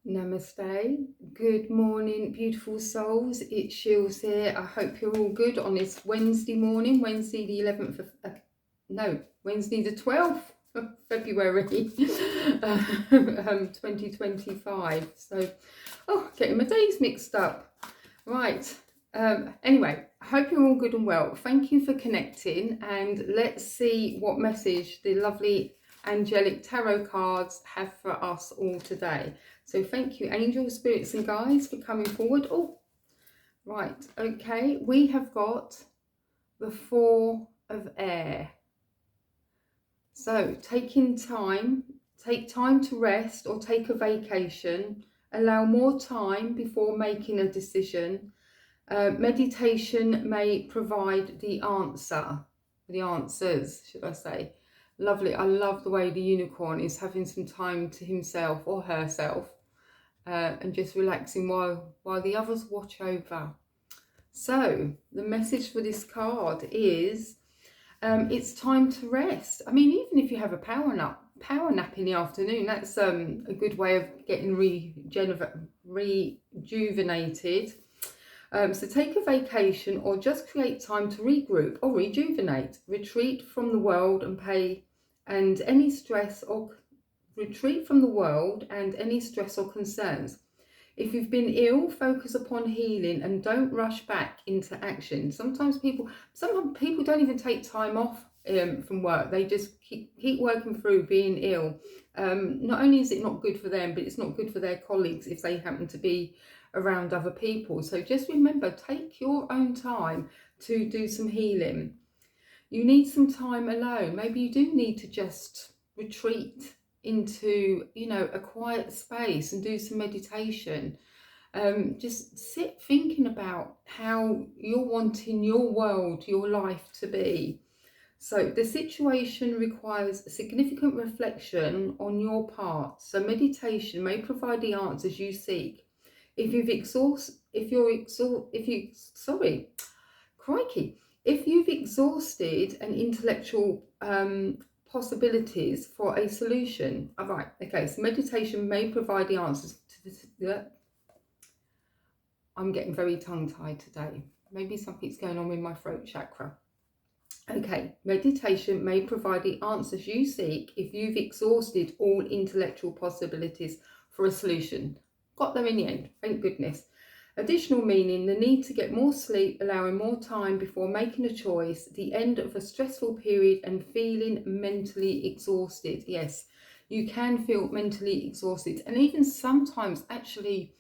Namaste. Good morning, beautiful souls. It's Shills here. I hope you're all good on this Wednesday morning, Wednesday the 11th of, Wednesday the 12th of February 2025. So, getting my days mixed up. Right. Anyway, I hope you're all good and well. Thank you for connecting, and let's see what message the lovely Angelic Tarot cards have for us all today. So thank you, angels, spirits and guides, for coming forward. Oh, right. Okay. We have got the Four of Air. So take time to rest or take a vacation. Allow more time before making a decision. Meditation may provide the answers, should I say. Lovely. I love the way the unicorn is having some time to himself or herself. And just relaxing while the others watch over. So the message for this card is it's time to rest. I mean, even if you have a power nap in the afternoon, that's a good way of getting rejuvenated. So take a vacation or just create time to regroup or rejuvenate. Retreat from the world and any stress or concerns. If you've been ill, focus upon healing and don't rush back into action. Sometimes people don't even take time off from work. They just keep working through being ill. Not only is it not good for them, but it's not good for their colleagues if they happen to be around other people. So just remember, take your own time to do some healing. You need some time alone. Maybe you do need to just retreat into, a quiet space and do some meditation. Just sit thinking about how you're wanting your world, your life to be. So the situation requires significant reflection on your part. So meditation may provide the answers you seek. If you've exhausted an intellectual possibilities for a solution. All right, okay, so meditation may provide the answers to this. I'm getting very tongue-tied today. Maybe something's going on with my throat chakra. Okay, meditation may provide the answers you seek if you've exhausted all intellectual possibilities for a solution. Got there in the end, thank goodness. Additional meaning, the need to get more sleep, allowing more time before making a choice, the end of a stressful period and feeling mentally exhausted. Yes, you can feel mentally exhausted, and even sometimes actually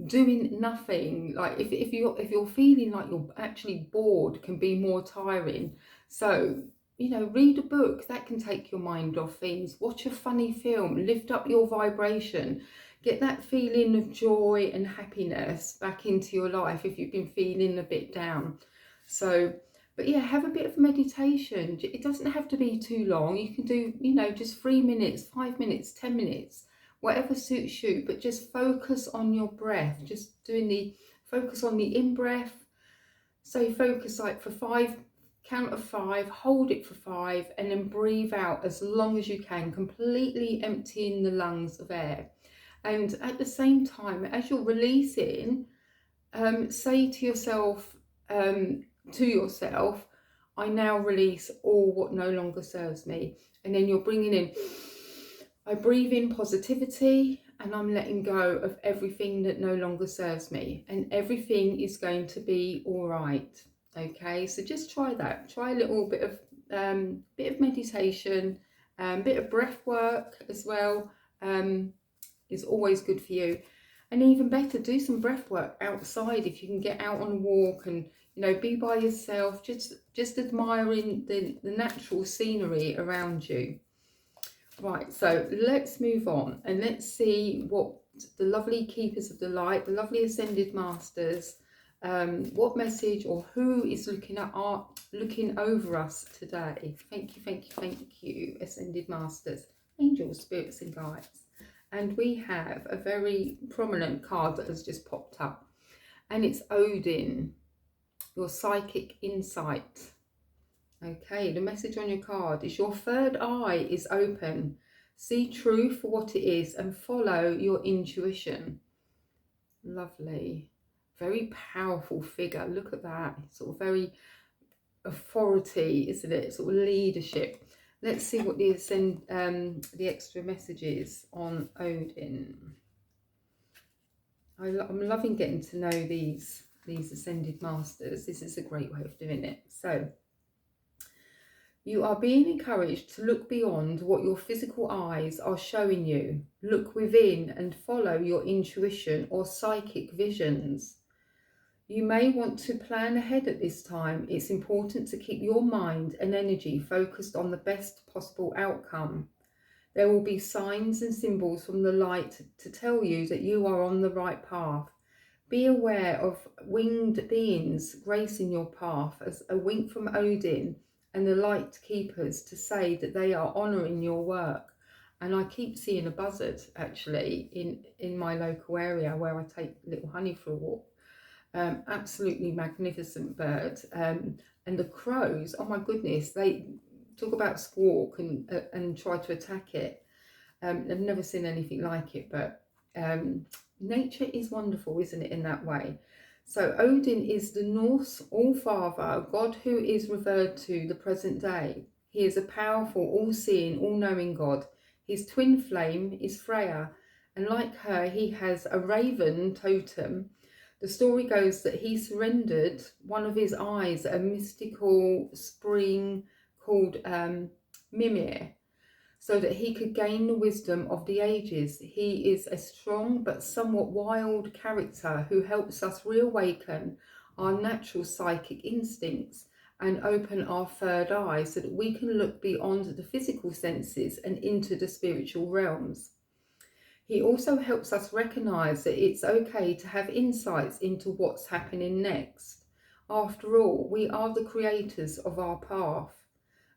doing nothing, like if you're feeling like you're actually bored, can be more tiring. So read a book, that can take your mind off things. Watch a funny film, lift up your vibration, get that feeling of joy and happiness back into your life if you've been feeling a bit down. So but yeah, have a bit of meditation. It doesn't have to be too long. You can do just 3 minutes, 5 minutes, 10 minutes, whatever suits you, but just focus on your breath. Just focus on the in-breath. So focus like for 5, count of 5, hold it for 5, and then breathe out as long as you can, completely emptying the lungs of air. And at the same time, as you're releasing, say to yourself, I now release all what no longer serves me. And then you're bringing in, I breathe in positivity and I'm letting go of everything that no longer serves me, and everything is going to be all right. Okay, so just try that. Try a little bit of meditation, bit of breath work as well. Is always good for you. And even better, do some breath work outside if you can get out on a walk and be by yourself, just admiring the natural scenery around you. Right, so let's move on and let's see what the lovely keepers of the light, the lovely ascended masters, what message or who is looking over us today. Thank you, ascended masters, angels, spirits and guides. And we have a very prominent card that has just popped up, and it's Odin, your psychic insight. Okay, the message on your card is your third eye is open. See truth for what it is and follow your intuition. Lovely. Very powerful figure. Look at that. Sort of very authority, isn't it? Sort of leadership. Let's see what the extra message is on Odin. I'm loving getting to know these ascended masters. This is a great way of doing it. So, you are being encouraged to look beyond what your physical eyes are showing you. Look within and follow your intuition or psychic visions. You may want to plan ahead at this time. It's important to keep your mind and energy focused on the best possible outcome. There will be signs and symbols from the light to tell you that you are on the right path. Be aware of winged beings gracing your path, as a wink from Odin and the light keepers to say that they are honouring your work. And I keep seeing a buzzard actually in my local area where I take little Honey for a walk. Absolutely magnificent bird. And the crows, oh my goodness, they talk about squawk and try to attack it. I've never seen anything like it, but nature is wonderful, isn't it, in that way? So Odin is the Norse All-Father, a god who is revered to the present day. He is a powerful, all-seeing, all-knowing god. His twin flame is Freya, and like her, he has a raven totem. The story goes that he surrendered one of his eyes at a mystical spring called Mimir, so that he could gain the wisdom of the ages. He is a strong but somewhat wild character who helps us reawaken our natural psychic instincts and open our third eye so that we can look beyond the physical senses and into the spiritual realms. He also helps us recognize that it's okay to have insights into what's happening next. After all, we are the creators of our path.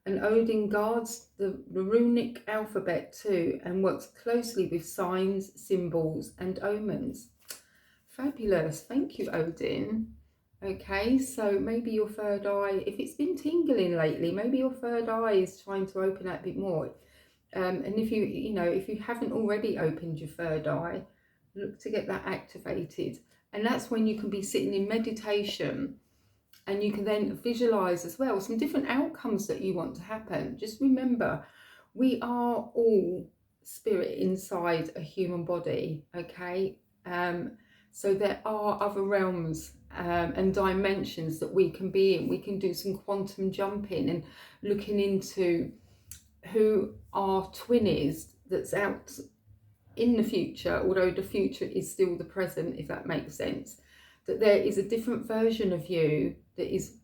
And Odin guards the runic alphabet too and works closely with signs, symbols and omens. Fabulous. Thank you, Odin. Okay, so maybe your third eye, if it's been tingling lately, maybe your third eye is trying to open up a bit more. And if if you haven't already opened your third eye, look to get that activated. And that's when you can be sitting in meditation and you can then visualize as well some different outcomes that you want to happen. Just remember, we are all spirit inside a human body, okay? So there are other realms and dimensions that we can be in. We can do some quantum jumping and looking into who our twin is that's out in the future, although the future is still the present, if that makes sense. That there is a different version of you that is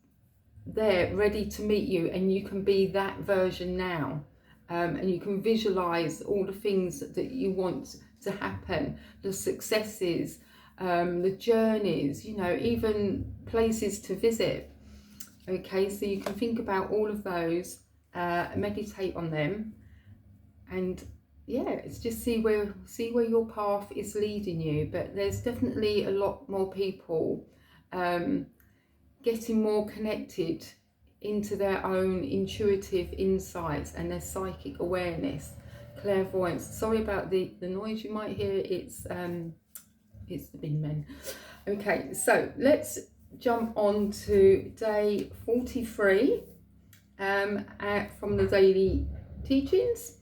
there ready to meet you, and you can be that version now. And you can visualize all the things that you want to happen, the successes, the journeys, even places to visit. Okay, so you can think about all of those, meditate on them, and it's just see where your path is leading you. But there's definitely a lot more people getting more connected into their own intuitive insights and their psychic awareness, clairvoyance. Sorry about the noise you might hear. It's the bin men. Okay, so let's jump on to day 43 from the daily teachings.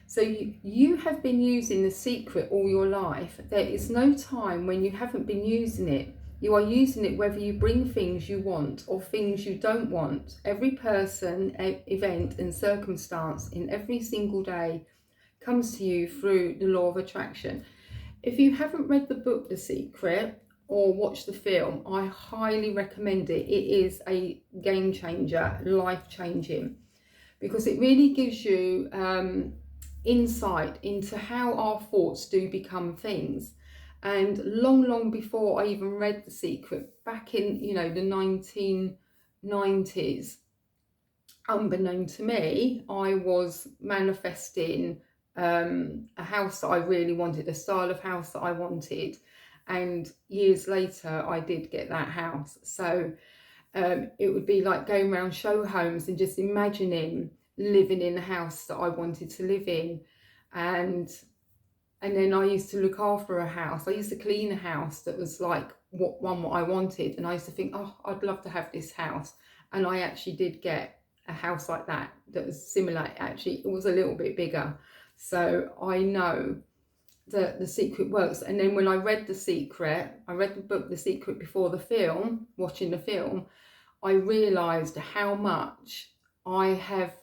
So you have been using the secret all your life. There is no time when you haven't been using it. You are using it whether you bring things you want or things you don't want. Every person, event and circumstance in every single day comes to you through the law of attraction. If you haven't read the book The Secret or watched the film, I highly recommend it. It is a game changer, life-changing, because it really gives you insight into how our thoughts do become things. And long before I even read The Secret, back in the 1990s, unbeknown to me, I was manifesting a house that I really wanted, a style of house that I wanted, and years later I did get that house. So it would be like going around show homes and just imagining living in the house that I wanted to live in. and then I used to look after a house. I used to clean a house that was like what I wanted, and I used to think, oh, I'd love to have this house. And I actually did get a house like that was similar. Actually, it was a little bit bigger. So I know that The Secret works. And then when I read The Secret, I read the book The Secret before the film, watching the film, I realised how much I have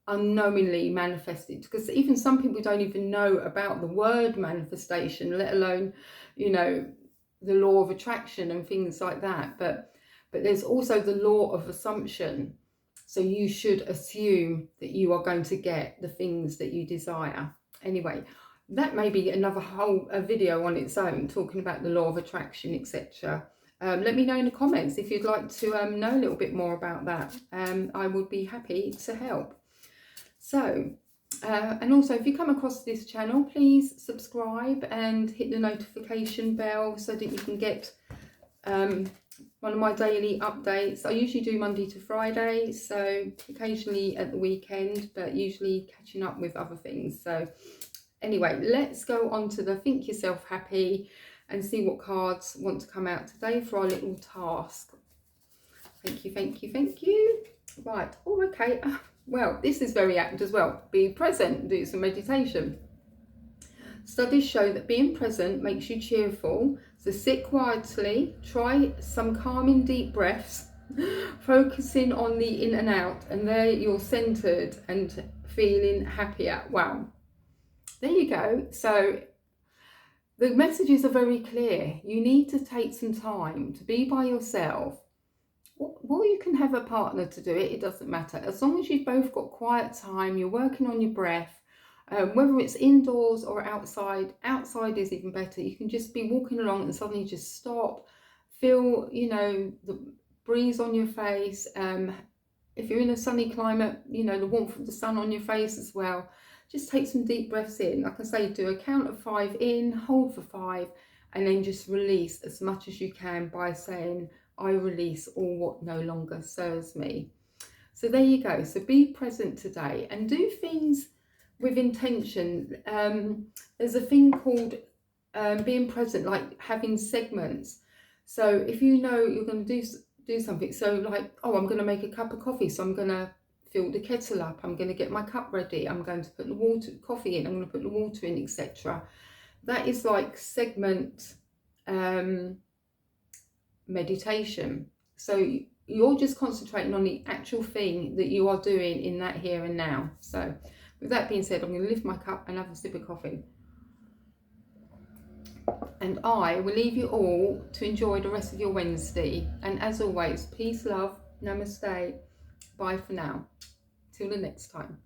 unknowingly manifested, because even some people don't even know about the word manifestation, let alone, you know, the law of attraction and things like that. But there's also the law of assumption. So you should assume that you are going to get the things that you desire. Anyway, that may be another whole video on its own, talking about the law of attraction, etc. Let me know in the comments if you'd like to know a little bit more about that. I would be happy to help. So, and also if you come across this channel, please subscribe and hit the notification bell so that you can get one of my daily updates. I usually do Monday to Friday, so occasionally at the weekend, but usually catching up with other things. So anyway, let's go on to the Think Yourself Happy and see what cards want to come out today for our little task. Thank you, thank you, thank you. Right, oh, okay. Well, this is very apt as well. Be present, do some meditation. Studies show that being present makes you cheerful. So sit quietly, try some calming deep breaths, focusing on the in and out, and there you're centered and feeling happier. Wow. There you go. So the messages are very clear. You need to take some time to be by yourself. Well, you can have a partner to do it. It doesn't matter. As long as you've both got quiet time, you're working on your breath, whether it's indoors or outside. Outside is even better. You can just be walking along and suddenly just stop, feel, you know, the breeze on your face. If you're in a sunny climate, you know, the warmth of the sun on your face as well. Just take some deep breaths in. Like I say, do a count of 5 in, hold for 5, and then just release as much as you can by saying, I release all what no longer serves me. So there you go. So be present today and do things with intention. There's a thing called being present, like having segments. So if you know you're going to do something, so like, oh, I'm going to make a cup of coffee, so I'm going to fill the kettle up, I'm going to get my cup ready, I'm going to put the coffee in, I'm going to put the water in, etc. That is like segment meditation. So you're just concentrating on the actual thing that you are doing in that here and now. So with that being said, I'm going to lift my cup and have a sip of coffee. And I will leave you all to enjoy the rest of your Wednesday. And as always, peace, love, namaste, bye for now. Till the next time.